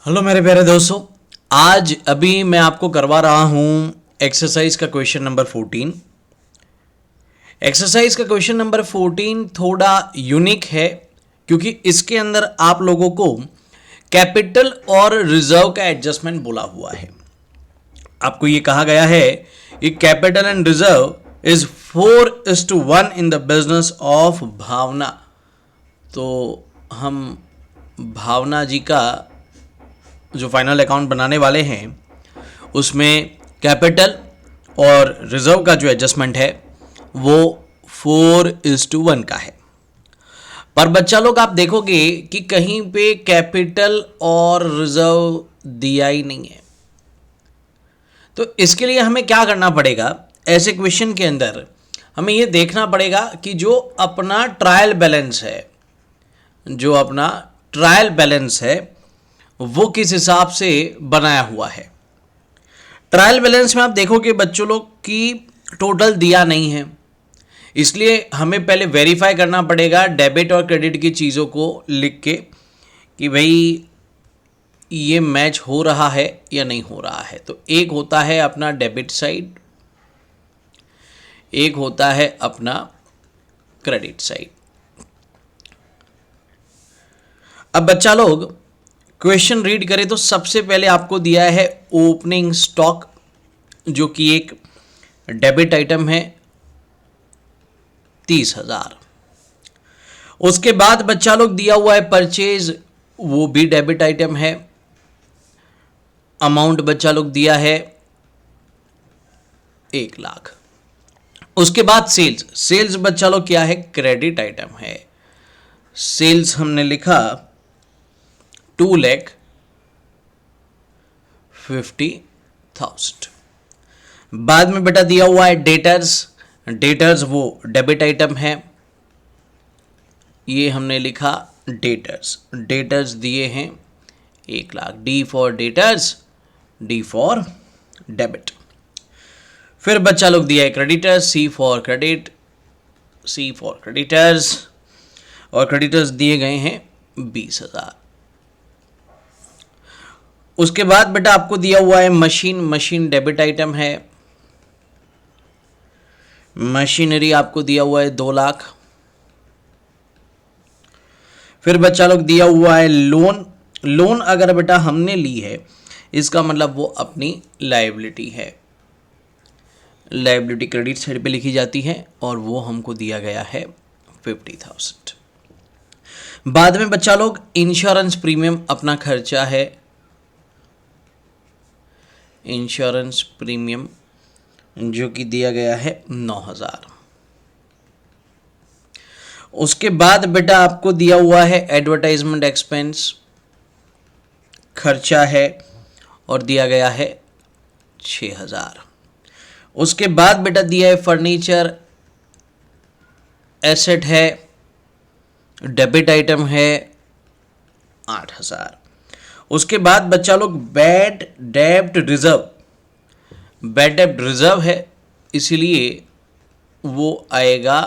Hello मेरे प्यारे दोस्तों, आज अभी मैं आपको करवा रहा हूं एक्सरसाइज का क्वेश्चन नंबर 14। एक्सरसाइज का क्वेश्चन नंबर 14 थोड़ा यूनिक है क्योंकि इसके अंदर आप लोगों को कैपिटल और रिजर्व का एडजस्टमेंट बोला हुआ है। आपको ये कहा गया है कि capital and reserve is 4:1 in the business of भावना। तो हम भावना जी का जो फाइनल अकाउंट बनाने वाले हैं उसमें कैपिटल और रिजर्व का जो एडजस्टमेंट है वो 4:1 का है। पर बच्चा लोग आप देखोगे कि कहीं पे कैपिटल और रिजर्व दिया ही नहीं है। तो इसके लिए हमें क्या करना पड़ेगा, ऐसे क्वेश्चन के अंदर हमें ये देखना पड़ेगा कि जो अपना ट्रायल बैलेंस है वो किस हिसाब से बनाया हुआ है। ट्रायल बैलेंस में आप देखोगे बच्चों लोग की टोटल दिया नहीं है, इसलिए हमें पहले वेरीफाई करना पड़ेगा डेबिट और क्रेडिट की चीज़ों को लिख के कि भाई ये मैच हो रहा है या नहीं हो रहा है। तो एक होता है अपना डेबिट साइड, एक होता है अपना क्रेडिट साइड। अब बच्चा लोग क्वेश्चन रीड करें तो सबसे पहले आपको दिया है ओपनिंग स्टॉक, जो कि एक डेबिट आइटम है 30,000। उसके बाद बच्चा लोग दिया हुआ है परचेज, वो भी डेबिट आइटम है। अमाउंट बच्चा लोग दिया है 1,00,000। उसके बाद सेल्स बच्चा लोग क्या है, क्रेडिट आइटम है। सेल्स हमने लिखा 2,50,000। बाद में बेटा दिया हुआ है डेटर्स वो डेबिट आइटम है, ये हमने लिखा डेटर्स दिए हैं 1,00,000। D for debtors, D for debit. फिर बच्चा लोग दिया है creditors, C for credit, C for creditors, और क्रेडिटर्स दिए गए हैं 20,000। उसके बाद बेटा आपको दिया हुआ है मशीन डेबिट आइटम है। मशीनरी आपको दिया हुआ है 2,00,000। फिर बच्चा लोग दिया हुआ है लोन अगर बेटा हमने ली है इसका मतलब वो अपनी लायबिलिटी है। लायबिलिटी क्रेडिट साइड पे लिखी जाती है और वो हमको दिया गया है 50,000। बाद में बच्चा लोग इंश्योरेंस प्रीमियम अपना खर्चा है, इंश्योरेंस प्रीमियम जो कि दिया गया है 9,000। उसके बाद बेटा आपको दिया हुआ है एडवर्टाइजमेंट एक्सपेंस, खर्चा है और दिया गया है 6,000। उसके बाद बेटा दिया है फर्नीचर एसेट है, डेबिट आइटम है 8,000। उसके बाद बच्चा लोग बैड डेब्ट रिजर्व है, इसीलिए वो आएगा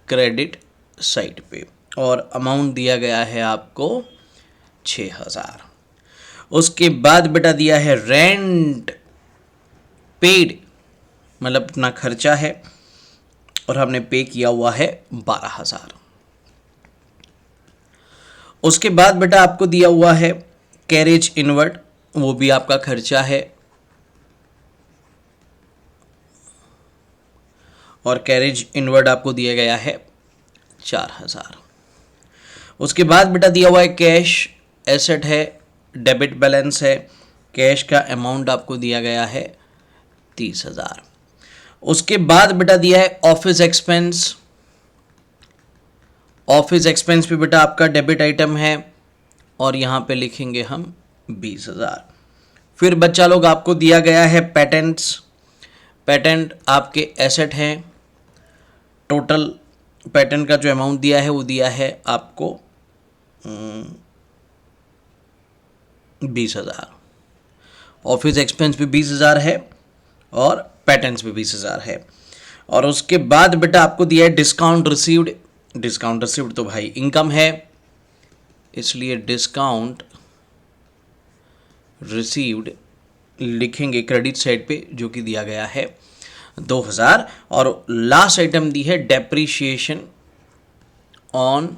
क्रेडिट साइड पे और अमाउंट दिया गया है आपको 6,000। उसके बाद बेटा दिया है रेंट पेड, मतलब अपना खर्चा है और हमने पे किया हुआ है 12,000। उसके बाद बेटा आपको दिया हुआ है कैरेज इनवर्ड, वो भी आपका खर्चा है और कैरेज इनवर्ड आपको दिया गया है 4,000। उसके बाद बेटा दिया हुआ है कैश एसेट है, डेबिट बैलेंस है, कैश का अमाउंट आपको दिया गया है 30,000। उसके बाद बेटा दिया है ऑफिस एक्सपेंस पे बेटा आपका डेबिट आइटम है और यहाँ पे लिखेंगे हम 20,000। फिर बच्चा लोग आपको दिया गया है पेटेंट आपके एसेट हैं। टोटल पेटेंट का जो अमाउंट दिया है वो दिया है आपको 20,000। ऑफिस एक्सपेंस भी 20,000 है और पेटेंट्स भी 20,000 है। और उसके बाद बेटा आपको दिया है डिस्काउंट रिसीव्ड तो भाई इनकम है, इसलिए डिस्काउंट रिसीव्ड लिखेंगे क्रेडिट साइड पे, जो कि दिया गया है 2000, और लास्ट आइटम दी है डेप्रीशिएशन ऑन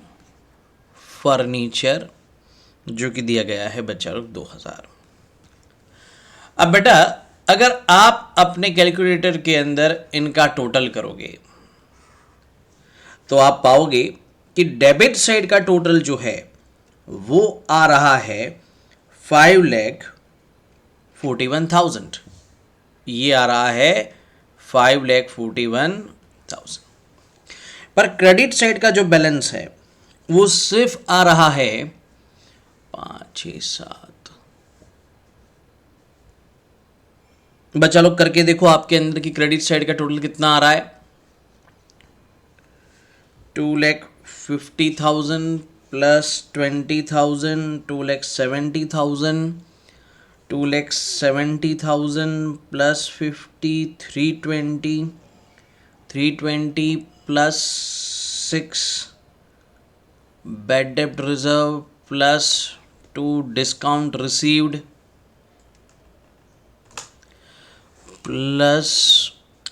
फर्नीचर, जो कि दिया गया है बच्चा लोग 2000। अब बेटा अगर आप अपने कैलकुलेटर के अंदर इनका टोटल करोगे तो आप पाओगे कि डेबिट साइड का टोटल जो है वो आ रहा है 5,41,000। ये आ रहा है 5,41,000। पर क्रेडिट साइड का जो बैलेंस है वो सिर्फ आ रहा है 5,6,7। बच्चा लोग करके देखो आपके अंदर की क्रेडिट साइड का टोटल कितना आ रहा है। 2,50,000 प्लस 20,000, 2,70,000, 2,70,000 प्लस 50, 320 प्लस 6 बैड डेब्ट reserve plus 2 discount received plus,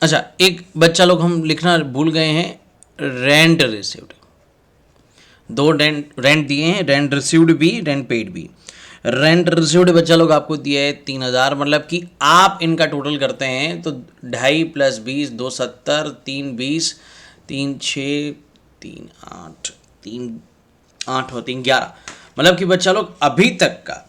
अच्छा एक बच्चा लोग हम लिखना भूल गए हैं, रेंट रिसीव्ड। 2 रेंट दिए हैं, रेंट रिसीव्ड भी, रेंट पेड भी। रेंट रिसीव्ड बच्चा लोग आपको दिया है 3,000, मतलब कि आप इनका टोटल करते हैं तो 2.5 प्लस 20 2 70, 3 20, 3 6, 3 8, 3 8 और 3 11, मतलब कि बच्चा लोग अभी तक का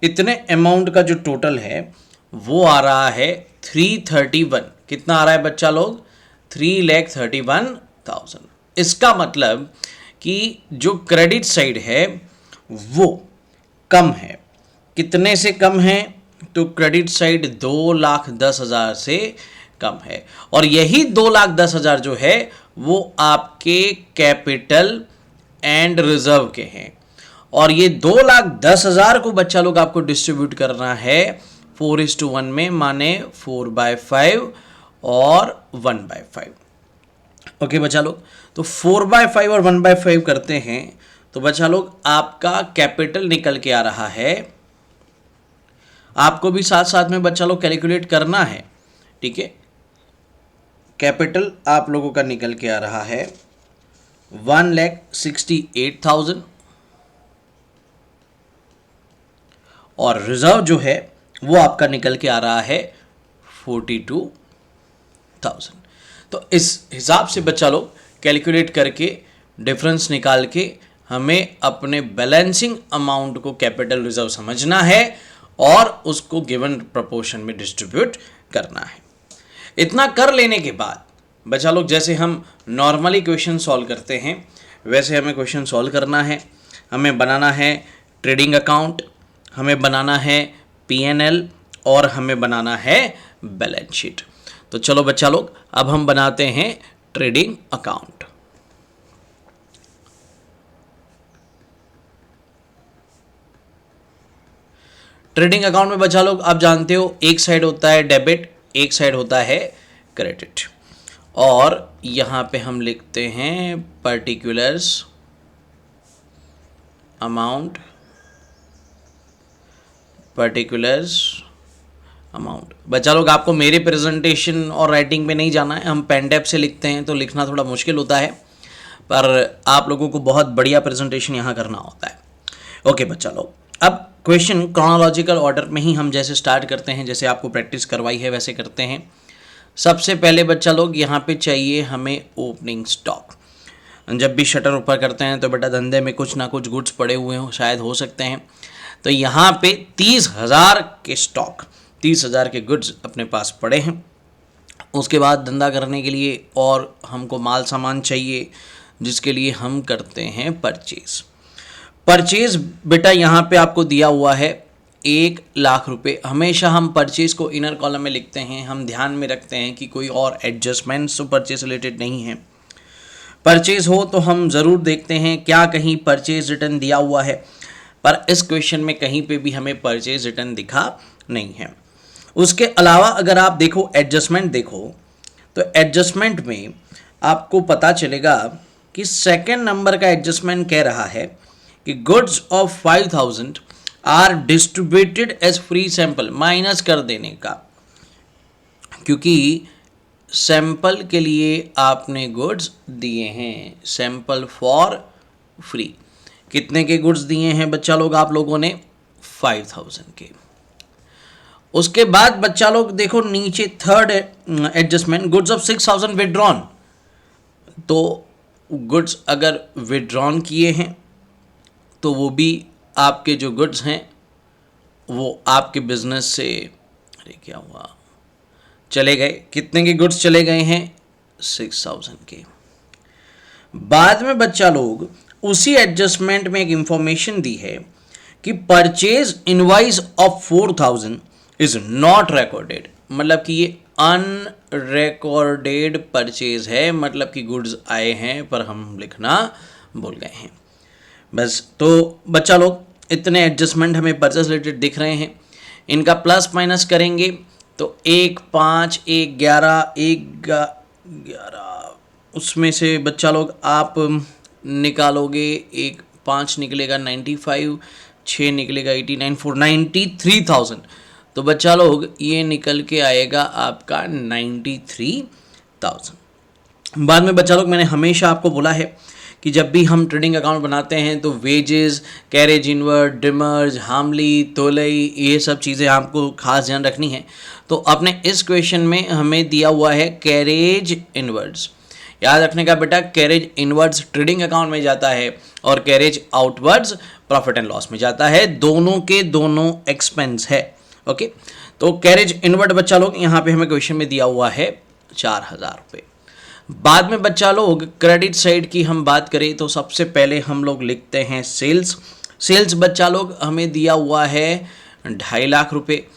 इतने अमाउंट का जो टोटल है वो आ रहा है 331। कितना आ रहा है बच्चा लोग? 3,31,000। इसका मतलब कि जो क्रेडिट साइड है वो कम है। कितने से कम है? तो क्रेडिट साइड 2,10,000 से कम है, और यही 2,10,000 जो है वो आपके कैपिटल एंड रिजर्व के हैं, और ये 2,10,000 को बच्चा लोग आपको डिस्ट्रीब्यूट करना है 4:1 में, माने 4/5 और 1/5। ओके बच्चा लोग, तो 4/5 और 1/5 करते हैं तो बच्चा लोग आपका कैपिटल निकल के आ रहा है। आपको भी साथ साथ में बच्चा लोग कैलकुलेट करना है, ठीक है। कैपिटल आप लोगों का निकल के आ रहा है 1,68,000, और रिजर्व जो है वो आपका निकल के आ रहा है 42,000। तो इस हिसाब से बच्चा लोग कैलकुलेट करके डिफरेंस निकाल के हमें अपने बैलेंसिंग अमाउंट को कैपिटल रिजर्व समझना है और उसको गिवन प्रपोर्शन में डिस्ट्रीब्यूट करना है। इतना कर लेने के बाद बच्चा लोग जैसे हम नॉर्मली क्वेश्चन सॉल्व करते हैं वैसे हमें क्वेश्चन सॉल्व करना है। हमें बनाना है ट्रेडिंग अकाउंट, हमें बनाना है P&L, और हमें बनाना है बैलेंस शीट। तो चलो बच्चा लोग अब हम बनाते हैं ट्रेडिंग अकाउंट। ट्रेडिंग अकाउंट में बच्चा लोग आप जानते हो एक साइड होता है डेबिट, एक साइड होता है क्रेडिट, और यहां पे हम लिखते हैं पर्टिकुलर्स अमाउंट, पर्टिकुलर्स अमाउंट। बच्चा लोग आपको मेरे प्रेजेंटेशन और राइटिंग पे नहीं जाना है, हम पेन टैप से लिखते हैं तो लिखना थोड़ा मुश्किल होता है, पर आप लोगों को बहुत बढ़िया प्रेजेंटेशन यहाँ करना होता है। ओके बच्चा लोग, अब क्वेश्चन क्रोनोलॉजिकल ऑर्डर में ही हम जैसे स्टार्ट करते हैं, जैसे आपको प्रैक्टिस करवाई है वैसे करते हैं। सबसे पहले बच्चा लोग यहाँ पे चाहिए हमें ओपनिंग स्टॉक। जब भी शटर ऊपर करते हैं तो बेटा धंधे में कुछ ना कुछ गुड्स पड़े हुए हो, शायद हो सकते हैं, तो यहाँ पे 30,000 के स्टॉक, 30,000 के गुड्स अपने पास पड़े हैं। उसके बाद धंधा करने के लिए और हमको माल सामान चाहिए, जिसके लिए हम करते हैं परचेज। परचेज बेटा यहाँ पे आपको दिया हुआ है 1,00,000 रुपये। हमेशा हम परचेज को इनर कॉलम में लिखते हैं, हम ध्यान में रखते हैं कि कोई और एडजस्टमेंट्स तो परचेज रिलेटेड नहीं है। परचेज हो तो हम ज़रूर देखते हैं क्या कहीं परचेज रिटर्न दिया हुआ है, पर इस क्वेश्चन में कहीं पे भी हमें परचेज रिटर्न दिखा नहीं है। उसके अलावा अगर आप देखो एडजस्टमेंट देखो, तो एडजस्टमेंट में आपको पता चलेगा कि सेकंड नंबर का एडजस्टमेंट कह रहा है कि goods of 5,000 are distributed as free sample, minus कर देने का, क्योंकि सैंपल के लिए आपने गुड्स दिए हैं, सैंपल फॉर फ्री। कितने के गुड्स दिए हैं बच्चा लोग आप लोगों ने? 5000 के। उसके बाद बच्चा लोग देखो नीचे third adjustment, goods of 6000 withdrawn. तो गुड्स अगर विड्रॉन किए हैं तो वो भी आपके जो गुड्स हैं वो आपके बिजनेस से, अरे क्या हुआ, चले गए। कितने के गुड्स चले गए हैं? 6000 के। बाद में बच्चा लोग उसी एडजस्टमेंट में एक इंफॉर्मेशन दी है कि purchase invoice of 4000 is not recorded, मतलब कि ये अनरिकॉर्डेड परचेज है, मतलब कि गुड्स आए हैं पर हम लिखना भूल गए हैं। बस, तो बच्चा लोग इतने एडजस्टमेंट हमें परचेज रिलेटेड दिख रहे हैं। इनका प्लस माइनस करेंगे तो 1 5 1 11 11, उसमें से बच्चा लोग आप निकालोगे, 1 5 निकलेगा 95, 6 निकलेगा 89, 4 93,000। तो बच्चा लोग ये निकल के आएगा आपका 93,000। बाद में बच्चा लोग मैंने हमेशा आपको बोला है कि जब भी हम ट्रेडिंग अकाउंट बनाते हैं तो वेजेस, कैरेज इनवर्ड, डिमर्ज, हामली, तोलई, ये सब चीज़ें आपको खास ध्यान रखनी है। तो अपने इस क्वेश्चन में हमें दिया हुआ है कैरेज इनवर्ड्स। याद रखने का बेटा, कैरेज इनवर्ड्स ट्रेडिंग अकाउंट में जाता है और carriage outwards profit and loss में जाता है, दोनों के दोनों एक्सपेंस है। ओके, तो कैरेज इनवर्ड बच्चा लोग यहाँ पे हमें क्वेश्चन में दिया हुआ है 4000 रुपये। बाद में बच्चा लोग क्रेडिट साइड की हम बात करें तो सबसे पहले हम लोग लिखते हैं सेल्स। सेल्स बच्चा लोग हमें दिया हुआ है 2.5 लाख रुपये।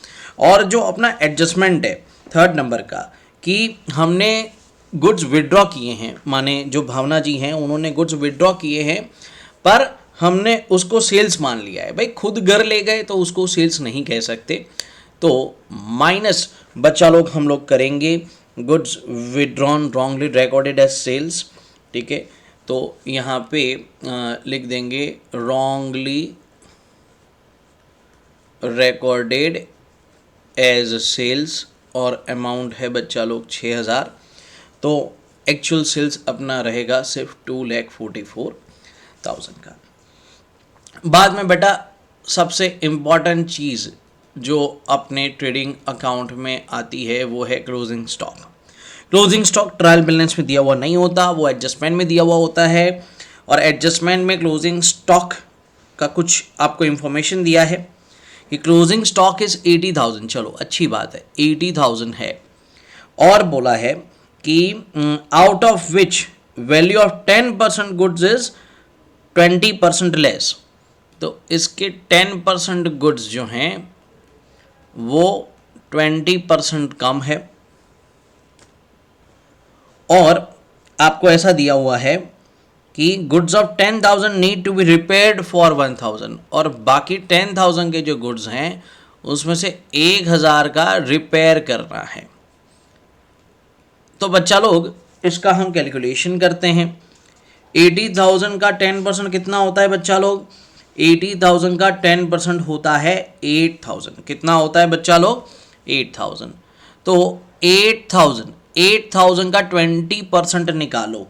और जो अपना एडजस्टमेंट है थर्ड नंबर का कि हमने गुड्स विड्रॉ किए हैं, माने जो भावना जी हैं उन्होंने गुड्स विड्रॉ किए हैं पर हमने उसको सेल्स मान लिया है। भाई खुद घर ले गए तो उसको सेल्स नहीं कह सकते, तो माइनस बच्चा लोग हम लोग करेंगे goods withdrawn wrongly recorded as sales. ठीक है, तो यहाँ पे लिख देंगे रॉन्गली रिकॉर्डेड एज सेल्स और अमाउंट है बच्चा लोग 6000। तो एक्चुअल सेल्स अपना रहेगा सिर्फ 2,44,000 का। बाद में बेटा सबसे इम्पॉर्टेंट चीज़ जो अपने ट्रेडिंग अकाउंट में आती है वो है closing stock. Closing stock trial balance में दिया हुआ नहीं होता, वो एडजस्टमेंट में दिया हुआ होता है। और एडजस्टमेंट में क्लोजिंग स्टॉक का कुछ आपको इन्फॉर्मेशन दिया है कि क्लोजिंग स्टॉक इज 80,000। चलो अच्छी बात है, 80,000 है। और बोला है कि out of which value of 10% goods is 20% less. तो इसके 10% गुड्स जो हैं वो 20% कम है। और आपको ऐसा दिया हुआ है कि goods of 10,000 need to be repaired for 1,000, और बाकी 10,000 के जो गुड्स हैं उसमें से 1,000 का रिपेयर करना है। तो बच्चा लोग इसका हम कैलकुलेशन करते हैं। 80,000 का 10% कितना होता है बच्चा लोग? 80,000 का 10% होता है 8,000। कितना होता है बच्चा लोग? 8,000। तो 8,000 का 20% निकालो,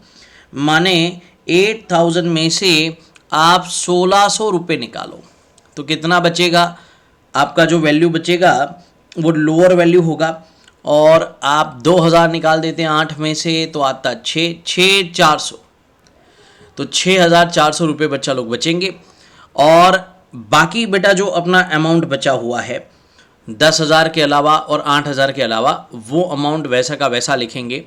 माने 8,000 में से आप 1,600 रुपये निकालो तो कितना बचेगा? आपका जो वैल्यू बचेगा वो लोअर वैल्यू होगा। और आप 2,000 निकाल देते हैं 8 में से तो आता 6,400। तो 6,400 रुपये बच्चा लोग बचेंगे। और बाकी बेटा जो अपना अमाउंट बचा हुआ है 10,000 के अलावा और 8,000 के अलावा, वो अमाउंट वैसा का वैसा लिखेंगे।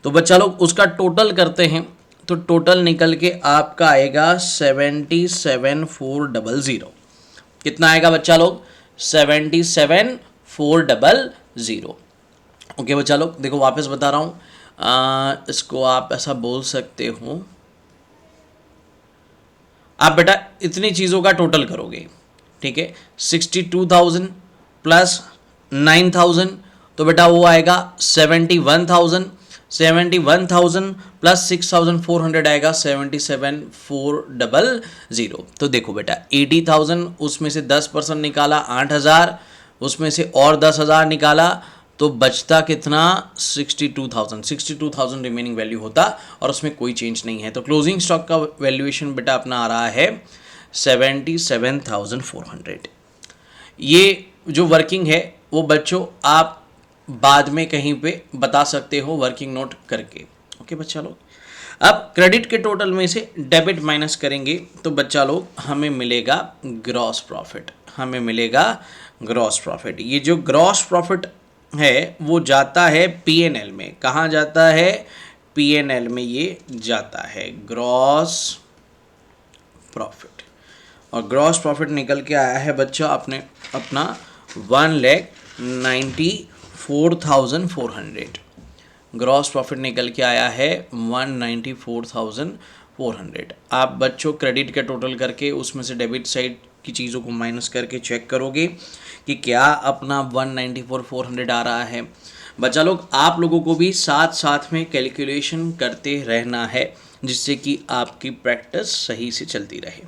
तो बच्चा लोग उसका टोटल करते हैं तो टोटल निकल के आपका आएगा 77,400। कितना आएगा बच्चा लोग? 77,400। ओके बच्चा लोग, देखो वापस बता रहा हूँ, इसको आप ऐसा बोल सकते हो, आप बेटा इतनी चीज़ों का टोटल करोगे। ठीक है, 62,000 प्लस 9,000 तो बेटा वो आएगा 71,000। 71,000 प्लस 6,400 आएगा 77,400। तो देखो बेटा 80,000 उसमें से 10% निकाला 8,000, उसमें से और 10,000 निकाला तो बचता कितना 62,000 रिमेनिंग वैल्यू होता और उसमें कोई चेंज नहीं है। तो क्लोजिंग स्टॉक का वैल्यूएशन बेटा अपना आ रहा है 77,400। ये जो वर्किंग है वो बच्चों आप बाद में कहीं पे बता सकते हो वर्किंग नोट करके। ओके बच्चा लोग, अब क्रेडिट के टोटल में से डेबिट माइनस करेंगे तो बच्चा लोग हमें मिलेगा ग्रॉस प्रॉफिट, हमें मिलेगा ग्रॉस प्रॉफिट। ये जो ग्रॉस प्रॉफिट है वो जाता है पीएनएल में। कहाँ जाता है? पीएनएल में ये जाता है ग्रॉस प्रॉफिट। और ग्रॉस प्रॉफिट निकल के आया है बच्चा अपना 1,94,400। ग्रॉस प्रॉफिट निकल के आया है 1,94,400। आप बच्चों क्रेडिट का टोटल करके उसमें से डेबिट साइड की चीज़ों को माइनस करके चेक करोगे कि क्या अपना 1,94,400 आ रहा है। बच्चा लोग आप लोगों को भी साथ साथ में कैलकुलेशन करते रहना है जिससे कि आपकी प्रैक्टिस सही से चलती रहे।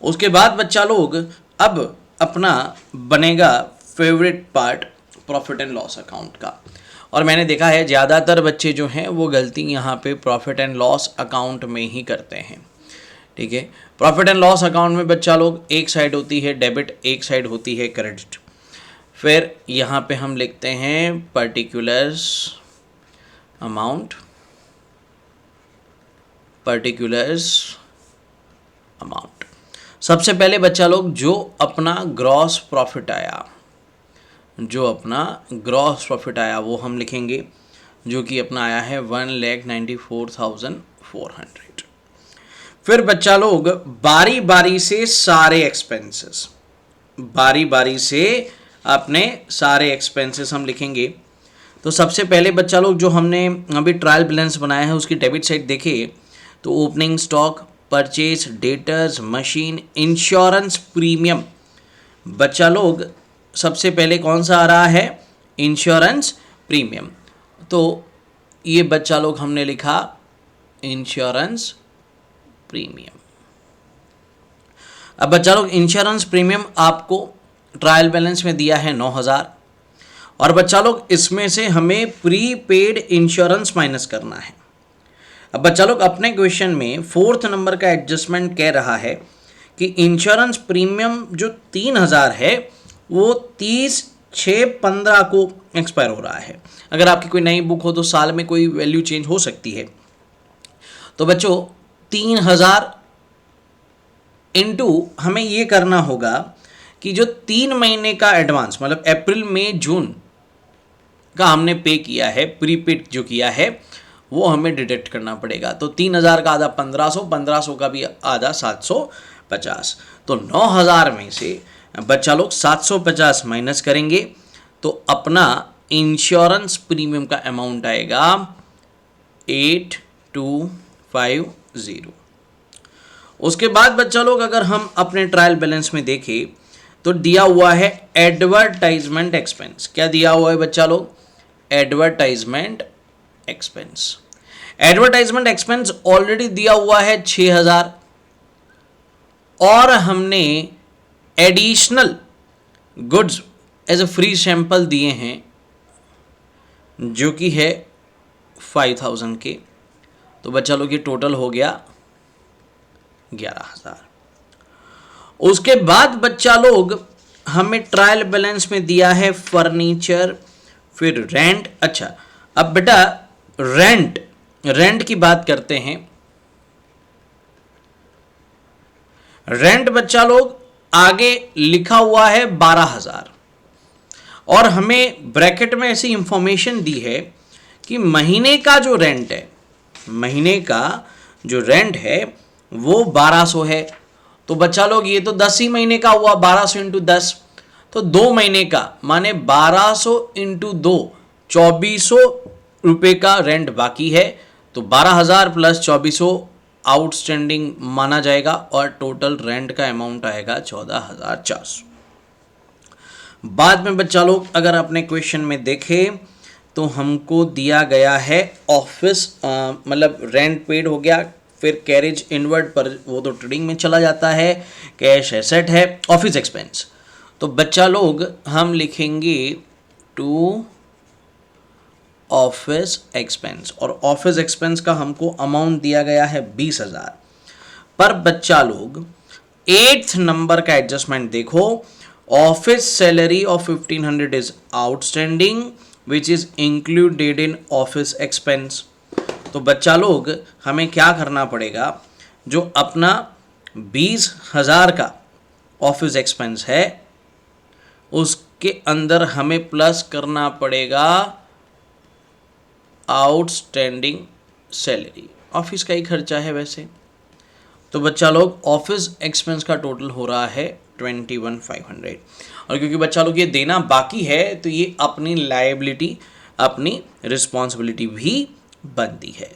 उसके बाद बच्चा लोग अब अपना बनेगा favourite part profit and loss account का। और मैंने देखा है ज़्यादातर बच्चे जो हैं वो गलती यहाँ पे प्रॉफिट एंड लॉस अकाउंट में ही करते हैं। ठीक है, प्रॉफिट एंड लॉस अकाउंट में बच्चा लोग एक साइड होती है डेबिट, एक साइड होती है क्रेडिट। फिर यहाँ पे हम लिखते हैं पर्टिकुलर्स अमाउंट, सबसे पहले बच्चा लोग जो अपना ग्रॉस प्रॉफिट आया वो हम लिखेंगे, जो कि अपना आया है 1,94,400। फिर बच्चा लोग बारी बारी से अपने सारे एक्सपेंसेस हम लिखेंगे। तो सबसे पहले बच्चा लोग जो हमने अभी ट्रायल बैलेंस बनाया है उसकी डेबिट साइड देखिए तो opening stock, purchase, debtors, machine, insurance premium. बच्चा लोग सबसे पहले कौन सा आ रहा है? Insurance premium. तो ये बच्चा लोग हमने लिखा इंश्योरेंस प्रीमियम। अब बच्चा लोग इंश्योरेंस प्रीमियम आपको ट्रायल बैलेंस में दिया है 9,000 और बच्चा लोग इसमें से हमें प्रीपेड इंश्योरेंस माइनस करना है। अब बच्चा लोग अपने क्वेश्चन में 4th नंबर का एडजस्टमेंट कह रहा है कि इंश्योरेंस प्रीमियम जो 3,000 है वो 30/6/15 को एक्सपायर हो रहा है। अगर आपकी कोई नई बुक हो तो साल में कोई वैल्यू चेंज हो सकती है। तो बच्चों 3,000 इंटू हमें ये करना होगा कि जो 3 महीने का एडवांस मतलब अप्रैल मई जून का हमने पे किया है, प्रीपेड जो किया है वो हमें डिडक्ट करना पड़ेगा। तो 3,000 का आधा 1,500 का भी आधा 750। तो 9,000 में से बच्चा लोग 750 माइनस करेंगे तो अपना इंश्योरेंस प्रीमियम का अमाउंट आएगा 8,250। उसके बाद बच्चा लोग अगर हम अपने ट्रायल बैलेंस में देखें तो दिया हुआ है एडवर्टाइजमेंट एक्सपेंस। क्या दिया हुआ है बच्चा लोग? Advertisement expense. Advertisement expense already दिया हुआ है 6,000 और हमने additional goods as a free sample दिए हैं जो कि है 5,000 के। तो बच्चा लोग ये टोटल हो गया 11,000। उसके बाद बच्चा लोग हमें ट्रायल बैलेंस में दिया है फर्नीचर, फिर रेंट। अच्छा अब बेटा रेंट की बात करते हैं। रेंट बच्चा लोग आगे लिखा हुआ है 12,000 और हमें ब्रैकेट में ऐसी इंफॉर्मेशन दी है कि महीने का जो रेंट है वो 1,200 है। तो बच्चा लोग ये तो 10 ही महीने का हुआ, 1,200 इंटू 10 तो 2 महीने का माने 1,200 इंटू 2 2,400 रुपये का रेंट बाकी है। तो 12,000 प्लस 2,400 आउटस्टैंडिंग माना जाएगा और टोटल रेंट का अमाउंट आएगा 14,400। बाद में बच्चा लोग अगर अपने क्वेश्चन में देखें तो हमको दिया गया है ऑफिस, मतलब रेंट पेड हो गया, फिर कैरेज इनवर्ड पर वो तो ट्रेडिंग में चला जाता है, कैश एसेट है, ऑफिस एक्सपेंस। तो बच्चा लोग हम लिखेंगे टू ऑफिस एक्सपेंस, और ऑफिस एक्सपेंस का हमको अमाउंट दिया गया है 20,000। पर बच्चा लोग 8th नंबर का एडजस्टमेंट देखो, office salary of 1500 is outstanding which is included in office expense. तो बच्चा लोग हमें क्या करना पड़ेगा, जो अपना 20,000 का ऑफिस एक्सपेंस है उसके अंदर हमें प्लस करना पड़ेगा आउटस्टैंडिंग सैलरी, ऑफिस का ही खर्चा है वैसे। तो बच्चा लोग ऑफिस एक्सपेंस का टोटल हो रहा है 21,500, और क्योंकि बच्चा लोग ये देना बाकी है तो ये अपनी लायबिलिटी, अपनी रिस्पॉन्सिबिलिटी भी बनती है।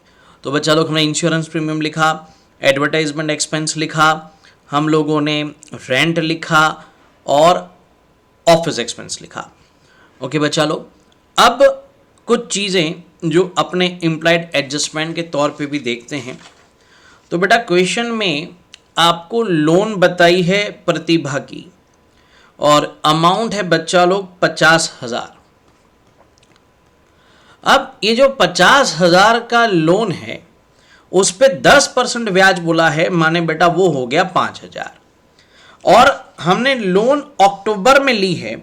तो बच्चा लोग हमने इंश्योरेंस प्रीमियम लिखा, एडवर्टाइजमेंट एक्सपेंस लिखा, हम लोगों ने रेंट लिखा और ऑफिस एक्सपेंस लिखा। ओके बच्चा लोग, अब कुछ चीज़ें जो अपने इम्प्लाइड एडजस्टमेंट के तौर पे भी देखते हैं। तो बेटा क्वेश्चन में आपको लोन बताई है प्रतिभा की, और अमाउंट है बच्चा लोग 50,000। अब ये जो 50,000 का लोन है उस पे 10% ब्याज बोला है, माने बेटा वो हो गया 5,000, और हमने लोन अक्टूबर में ली है,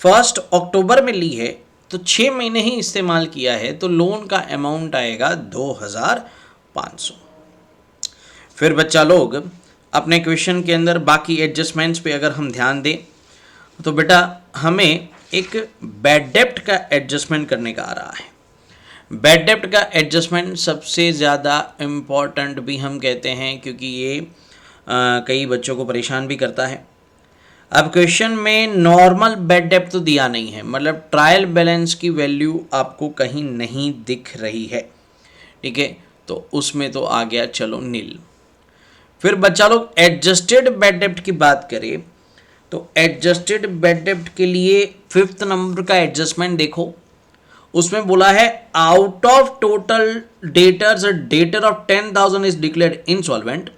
1 अक्टूबर में ली है, तो 6 महीने ही इस्तेमाल किया है, तो लोन का अमाउंट आएगा 2,500। फिर बच्चा लोग अपने क्वेश्चन के अंदर बाकी एडजस्टमेंट्स पे अगर हम ध्यान दें तो बेटा हमें एक बैड डेप्ट का एडजस्टमेंट करने का आ रहा है। बैड डेप्ट का एडजस्टमेंट सबसे ज़्यादा इम्पॉर्टेंट भी हम कहते हैं, क्योंकि ये कई बच्चों को परेशान भी करता है। अब क्वेश्चन में नॉर्मल बैड डेप्ट तो दिया नहीं है, मतलब ट्रायल बैलेंस की वैल्यू आपको कहीं नहीं दिख रही है, ठीक है, तो उसमें तो आ गया चलो नील। फिर बच्चा लोग एडजस्टेड बैड डेप्ट की बात करें तो एडजस्टेड बैड डेप्ट के लिए 5th नंबर का एडजस्टमेंट देखो, उसमें बोला है out of total debtors debtor of 10,000 is declared insolvent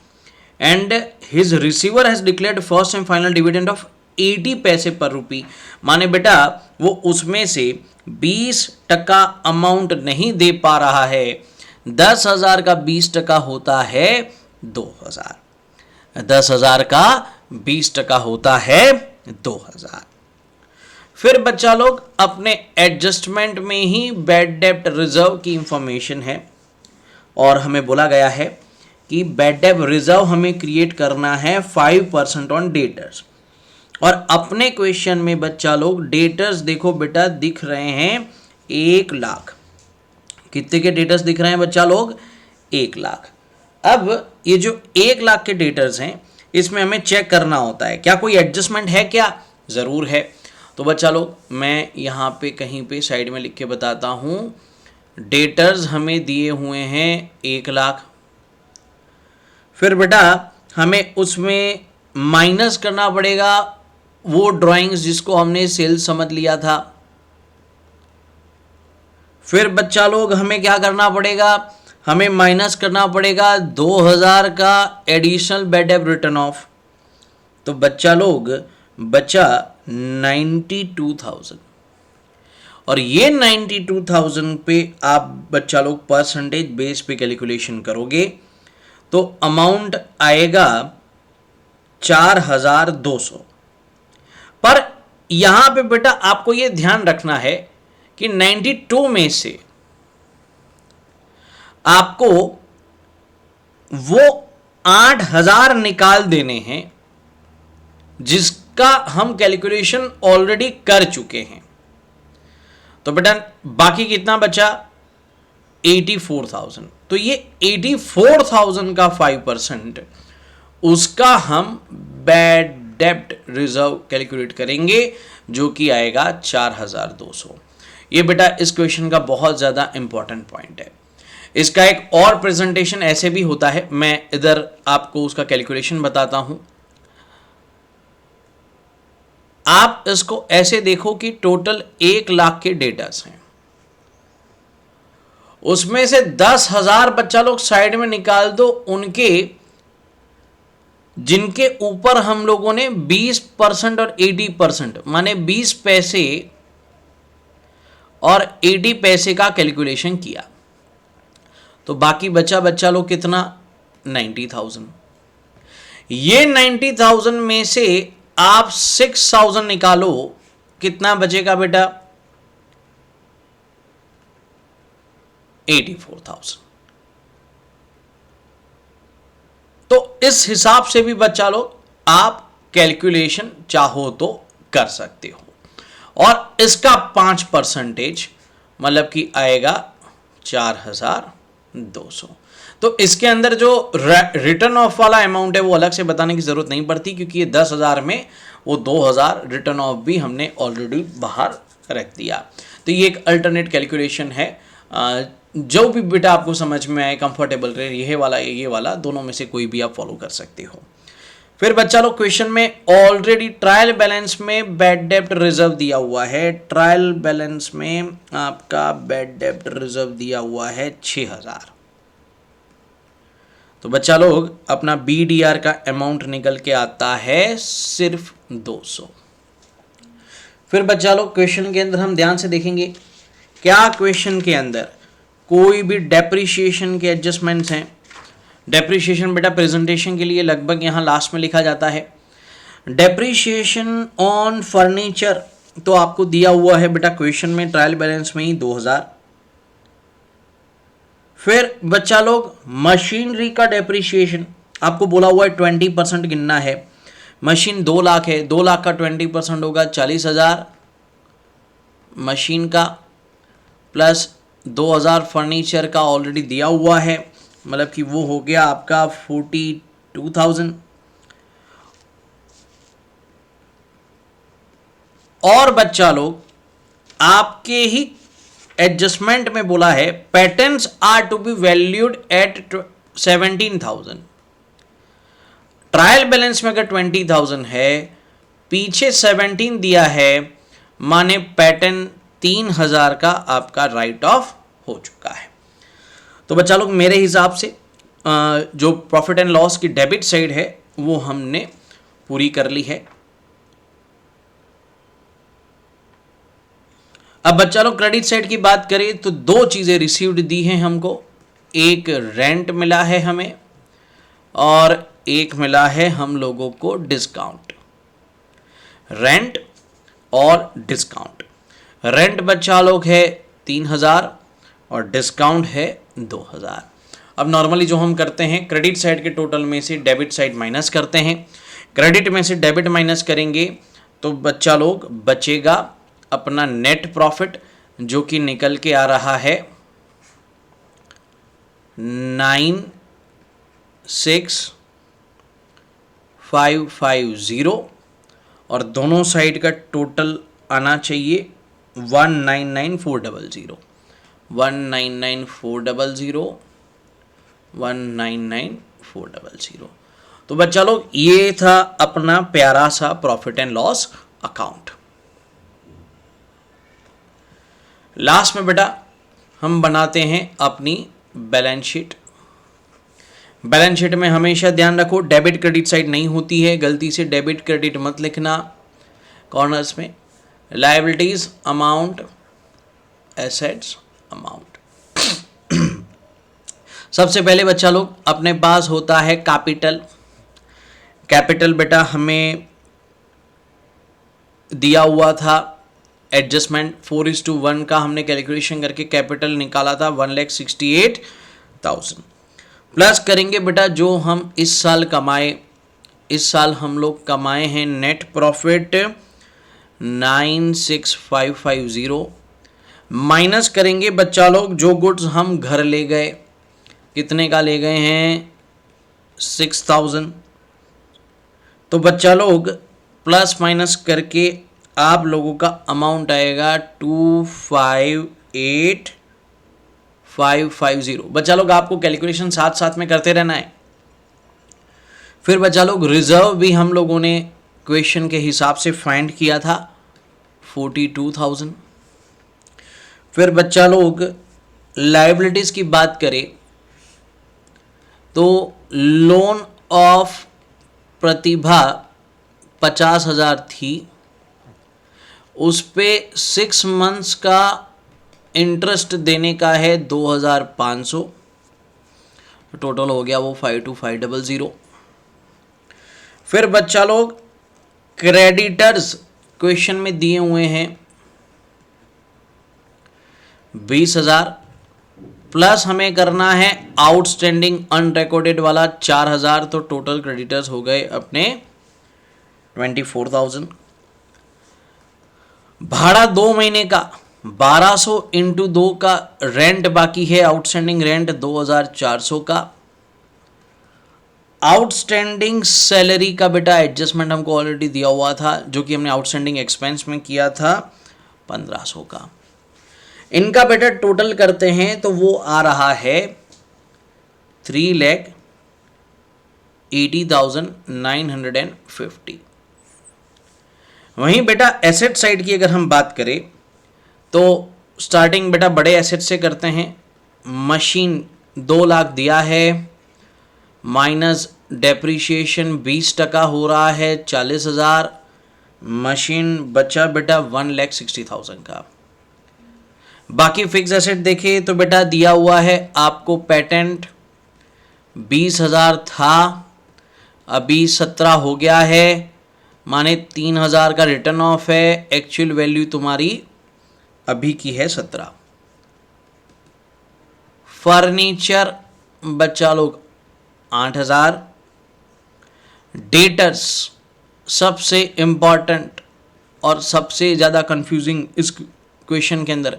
and his receiver has declared first and final dividend of 80 पैसे पर रुपी। माने बेटा वो उसमें से 20% अमाउंट नहीं दे पा रहा है, 10,000 का 20% होता है 2,000, 10,000 का 20% होता है 2,000। फिर बच्चा लोग अपने एडजस्टमेंट में ही बैड डेप्ट रिजर्व की इंफॉर्मेशन है, और हमें बोला गया है कि बैड डेप्ट रिजर्व हमें क्रिएट करना है 5% ऑन डेटर्स। और अपने क्वेश्चन में बच्चा लोग डेटर्स देखो बेटा दिख रहे हैं 1 लाख। कितने के डेटर्स दिख रहे हैं बच्चा लोग? 1 लाख। अब ये जो 1 लाख के डेटर्स हैं इसमें हमें चेक करना होता है क्या कोई एडजस्टमेंट है क्या? ज़रूर है। तो बच्चा लोग मैं यहाँ पे कहीं पे साइड में लिख के बताता हूँ, डेटर्स हमें दिए हुए हैं 1 लाख। फिर बेटा हमें उसमें माइनस करना पड़ेगा वो ड्राइंग्स जिसको हमने सेल्स समझ लिया था। फिर बच्चा लोग हमें क्या करना पड़ेगा, हमें माइनस करना पड़ेगा 2,000 का एडिशनल बैड डेप्ट रिटर्न ऑफ। तो बच्चा लोग बचा 92,000, और ये 92,000 पे आप बच्चा लोग परसेंटेज बेस पे कैलकुलेशन करोगे तो अमाउंट आएगा 4,200। पर यहां पे बेटा आपको ये ध्यान रखना है कि 92 में से आपको वो 8,000 निकाल देने हैं जिसका हम कैलकुलेशन ऑलरेडी कर चुके हैं। तो बेटा बाकी कितना बचा? 84,000। तो ये 84,000 का 5% उसका हम बैड डेप्ट रिजर्व कैलकुलेट करेंगे जो कि आएगा 4,200। ये बेटा इस क्वेश्चन का बहुत ज़्यादा इंपॉर्टेंट पॉइंट है। इसका एक और प्रेजेंटेशन ऐसे भी होता है, मैं इधर आपको उसका कैलकुलेशन बताता हूं। आप इसको ऐसे देखो कि टोटल 1 लाख के डेटास हैं, उसमें से 10,000 बच्चा लोग साइड में निकाल दो उनके जिनके ऊपर हम लोगों ने 20% और 80% माने 20 पैसे और 80 पैसे का कैलकुलेशन किया, तो बाकी बच्चा लोग कितना 90,000। ये 90,000 में से आप 6,000 निकालो, कितना बचेगा बेटा 84,000। तो इस हिसाब से भी बच्चा लोग आप कैलकुलेशन चाहो तो कर सकते हो, और इसका 5% मतलब कि आएगा 4,200। तो इसके अंदर जो रिटर्न ऑफ वाला अमाउंट है वो अलग से बताने की जरूरत नहीं पड़ती, क्योंकि ये 10,000 में वो 2,000 रिटर्न ऑफ भी हमने ऑलरेडी बाहर रख दिया। तो ये एक अल्टरनेट कैलकुलेशन है, जो भी बेटा आपको समझ में आए, कंफर्टेबल रहे, ये वाला दोनों में से कोई भी आप फॉलो कर सकते हो। फिर बच्चा लोग क्वेश्चन में ऑलरेडी ट्रायल बैलेंस में बैड डेब्ट रिजर्व दिया हुआ है। ट्रायल बैलेंस में आपका बैड डेब्ट रिजर्व दिया हुआ है 6,000। तो बच्चा लोग अपना BDR का अमाउंट निकल के आता है सिर्फ 200। फिर बच्चा लोग क्वेश्चन के अंदर हम ध्यान से देखेंगे, क्या क्वेश्चन के अंदर कोई भी डेप्रिसिएशन के एडजस्टमेंट्स हैं। डेप्रिसिएशन बेटा प्रेजेंटेशन के लिए लगभग यहाँ लास्ट में लिखा जाता है। डेप्रिसिएशन ऑन फर्नीचर तो आपको दिया हुआ है बेटा क्वेश्चन में ट्रायल बैलेंस में ही 2,000। फिर बच्चा लोग मशीनरी का डेप्रिसिएशन आपको बोला हुआ है 20% गिनना है। मशीन 2 लाख है, 2 लाख का 20% होगा 40,000 मशीन का, प्लस 2,000 फर्नीचर का ऑलरेडी दिया हुआ है, मतलब कि वो हो गया आपका 42,000। और बच्चा लोग आपके ही एडजस्टमेंट में बोला है patterns are to be valued at 17,000। Trial balance में अगर 20,000 है, पीछे 17 दिया है, माने पैटर्न 3,000 का आपका राइट ऑफ हो चुका है। तो बच्चा लोग मेरे हिसाब से जो प्रॉफिट एंड लॉस की डेबिट साइड है वो हमने पूरी कर ली है। अब बच्चा लोग क्रेडिट साइड की बात करें तो 2 चीज़ें रिसीव्ड दी हैं हमको, एक रेंट मिला है हमें और एक मिला है हम लोगों को डिस्काउंट। रेंट और डिस्काउंट। रेंट बच्चा लोग है 3,000 और डिस्काउंट है 2,000। अब नॉर्मली जो हम करते हैं क्रेडिट साइड के टोटल में से डेबिट साइड माइनस करते हैं। क्रेडिट में से डेबिट माइनस करेंगे तो बच्चा लोग बचेगा अपना नेट प्रॉफिट, जो कि निकल के आ रहा है 96,550 और दोनों साइड का टोटल आना चाहिए 199,400 199,400 199,400। तो बच्चा लोग ये था अपना प्यारा सा profit and loss account. Last में बेटा हम बनाते हैं अपनी बैलेंस शीट। बैलेंस शीट में हमेशा ध्यान रखो डेबिट क्रेडिट साइड नहीं होती है, गलती से डेबिट क्रेडिट मत लिखना कॉर्नर्स में। Liabilities amount, assets amount. सबसे पहले बच्चा लोग अपने पास होता है कैपिटल। कैपिटल बेटा हमें दिया हुआ था एडजस्टमेंट 4:1 का हमने कैलकुलेशन करके कैपिटल निकाला था 1,68,000। प्लस करेंगे बेटा जो हम इस साल कमाए, इस साल हम लोग कमाए हैं नेट प्रॉफिट 96,550। माइनस करेंगे बच्चा लोग जो गुड्स हम घर ले गए, कितने का ले गए हैं 6,000। तो बच्चा लोग प्लस माइनस करके आप लोगों का अमाउंट आएगा 258,550। बच्चा लोग आपको कैलकुलेशन साथ साथ में करते रहना है। फिर बच्चा लोग रिजर्व भी हम लोगों ने क्वेश्चन के हिसाब से फाइंड किया था 42,000। फिर बच्चा लोग लायबिलिटीज की बात करें तो लोन ऑफ प्रतिभा 50,000 थी, उस पे 6 मंथ्स का इंटरेस्ट देने का है 2,500, टोटल हो गया वो 52,500। फिर बच्चा लोग क्रेडिटर्स क्वेश्चन में दिए हुए हैं 20,000, प्लस हमें करना है आउटस्टैंडिंग अनरिकॉर्डेड वाला 4,000, तो टोटल क्रेडिटर्स हो गए अपने 24,000। भाड़ा 2 महीने का 1200 इंटू 2 का रेंट बाकी है, आउटस्टैंडिंग रेंट 2,400 का। आउटस्टैंडिंग सैलरी का बेटा एडजस्टमेंट हमको ऑलरेडी दिया हुआ था, जो कि हमने आउटस्टैंडिंग एक्सपेंस में किया था 1,500 का। इनका बेटा टोटल करते हैं तो वो आ रहा है 3,80,950। वहीं बेटा एसेट साइड की अगर हम बात करें तो स्टार्टिंग बेटा बड़े एसेट से करते हैं। मशीन 2 लाख दिया है, माइनस डेप्रीशिएशन 20% हो रहा है 40,000, मशीन बचा बेटा 1,60,000 का। बाकी फिक्स एसेट देखें तो बेटा दिया हुआ है आपको पेटेंट 20,000 था, अभी 17 हो गया है, माने 3,000 का रिटर्न ऑफ है, एक्चुअल वैल्यू तुम्हारी अभी की है 17। फर्नीचर बच्चा लोग 8,000। डेटर्स सबसे इंपॉर्टेंट और सबसे ज़्यादा कंफ्यूजिंग इस क्वेश्चन के अंदर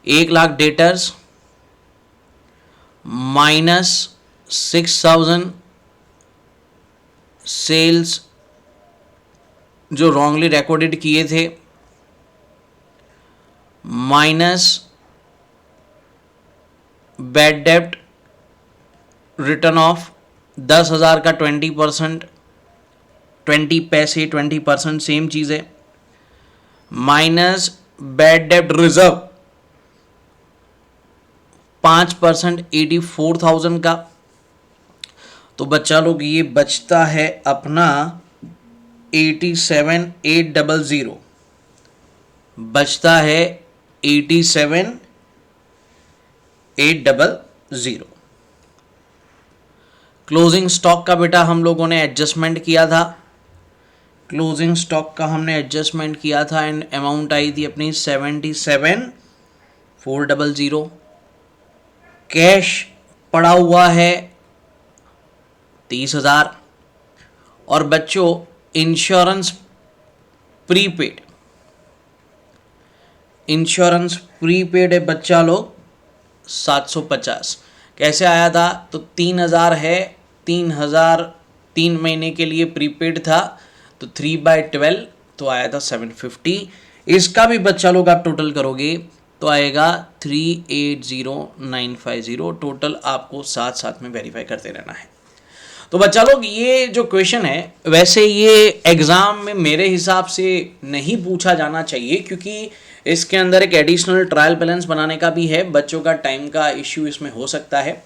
1 लाख डेटर्स माइनस 6,000 सेल्स जो रॉन्गली रिकॉर्डेड किए थे, माइनस बैड डेब्ट रिटर्न ऑफ 10,000 का 20%, 20 पैसे 20% सेम चीज़ है, माइनस बैड डेब्ट रिजर्व 5% 84,000 का। तो बच्चा लोग ये बचता है अपना 87,800, बचता है 87,800। क्लोजिंग स्टॉक का बेटा हम लोगों ने एडजस्टमेंट किया था, क्लोजिंग स्टॉक का हमने एडजस्टमेंट किया था एंड अमाउंट आई थी अपनी 77,400। कैश पड़ा हुआ है 30,000। और बच्चों इंश्योरेंस प्रीपेड, इंश्योरेंस प्रीपेड है बच्चा लोग 750। कैसे आया था तो 3,000 है, 3,000 3 महीने के लिए प्रीपेड था, तो 3/12 तो आया था 750। इसका भी बच्चा लोग आप टोटल करोगे तो आएगा 380,950। टोटल आपको साथ साथ में वेरीफाई करते रहना है। तो बच्चा लोग ये जो क्वेश्चन है वैसे ये एग्ज़ाम में मेरे हिसाब से नहीं पूछा जाना चाहिए, क्योंकि इसके अंदर एक एडिशनल ट्रायल बैलेंस बनाने का भी है, बच्चों का टाइम का इश्यू इसमें हो सकता है,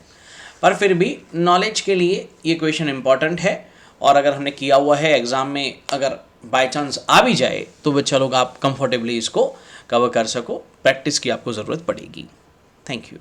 पर फिर भी नॉलेज के लिए ये क्वेश्चन इंपॉर्टेंट है। और अगर हमने किया हुआ है एग्ज़ाम में, अगर बाय चांस आ भी जाए तो बच्चा लोग आप कंफर्टेबली इसको कवर कर सको, प्रैक्टिस की आपको ज़रूरत पड़ेगी। Thank you.